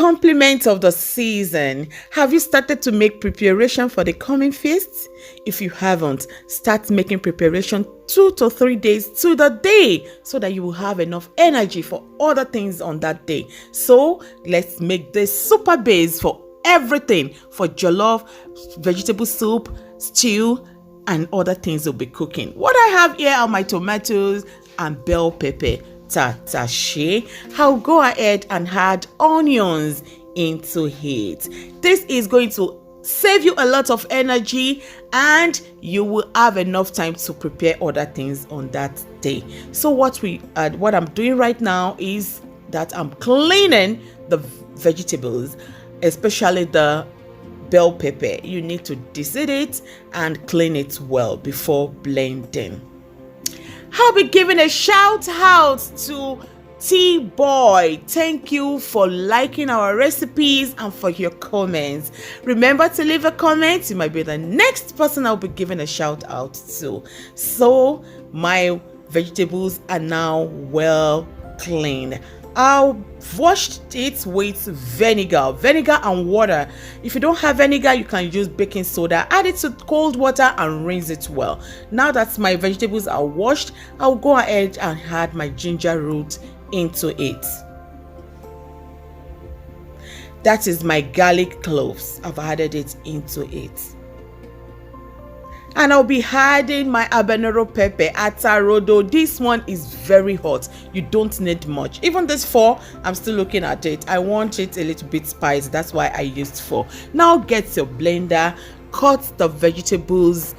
Compliments of the season. Have you started to make preparation for the coming feasts? If you haven't, start making preparation 2 to 3 days to the day so that you will have enough energy for other things on that day. So let's make this super base for everything, for jollof, vegetable soup, stew, and other things we'll be cooking. What I have here are my tomatoes and bell pepper. I'll go ahead and add onions into it. This is going to save you a lot of energy and you will have enough time to prepare other things on that day. So what I'm doing right now is that I'm cleaning the vegetables, especially the bell pepper. You need to deseed it and clean it well before blending. I'll be giving a shout out to T-Boy. Thank you for liking our recipes and for your comments. Remember to leave a comment. You might be the next person I'll be giving a shout out to. So my vegetables are now well cleaned. I washed it with vinegar and water. If you don't have vinegar, you can use baking soda. Add it to cold water and rinse it well. Now that my vegetables are washed, I'll go ahead and add my ginger root into it. That is my garlic cloves. I've added it into it. And I'll be adding my habanero pepper atarodo. This one is very hot. You don't need much. Even this 4, I'm still looking at it. I want it a little bit spicy. That's why I used 4. Now get your blender, cut the vegetables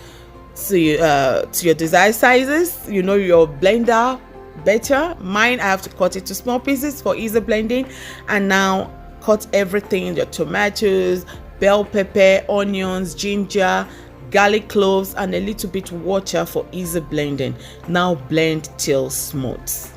to your desired sizes. You know your blender better. Mine, I have to cut it to small pieces for easy blending. And now cut everything: your tomatoes, bell pepper, onions, ginger, garlic cloves, and a little bit water for easy blending. Now blend till smooth.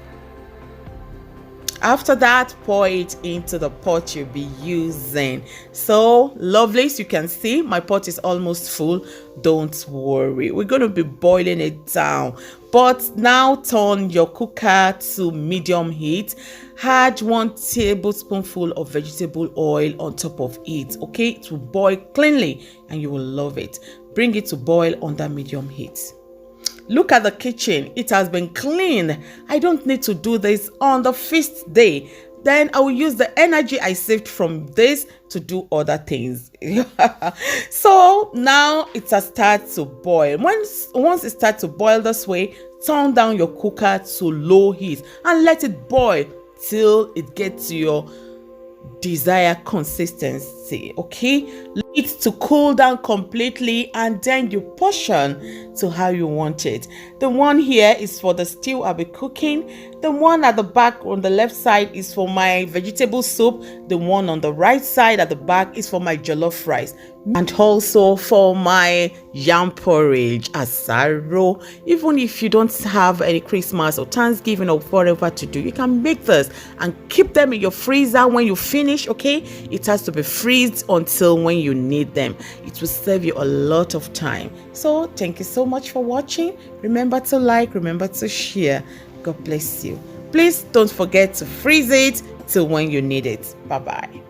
After that, pour it into the pot you'll be using. So lovelies, you can see my pot is almost full. Don't worry, we're going to be boiling it down. But now turn your cooker to medium heat. Add 1 tablespoonful of vegetable oil on top of it. Okay, it will boil cleanly and you will love it. Bring it to boil under medium heat. Look at the kitchen. It has been cleaned. I don't need to do this on the feast day. Then I will use the energy I saved from this to do other things. So now it has started to boil. Once it starts to boil this way, turn down your cooker to low heat and let it boil till it gets to your desired consistency. Okay, let it to cool down completely and then you portion to how you want it. The one here is for the stew I'll be cooking. The one at the back on the left side is for my vegetable soup. The one on the right side at the back is for my jollof rice, and also for my yam porridge, asaro. Even if you don't have any Christmas or Thanksgiving or whatever to do, you can make this and keep them in your freezer. When you finish, okay, it has to be freezed until when you need them. It will save you a lot of time. So thank you so much for watching. Remember to like, remember to share. God bless you. Please don't forget to freeze it till when you need it. Bye bye.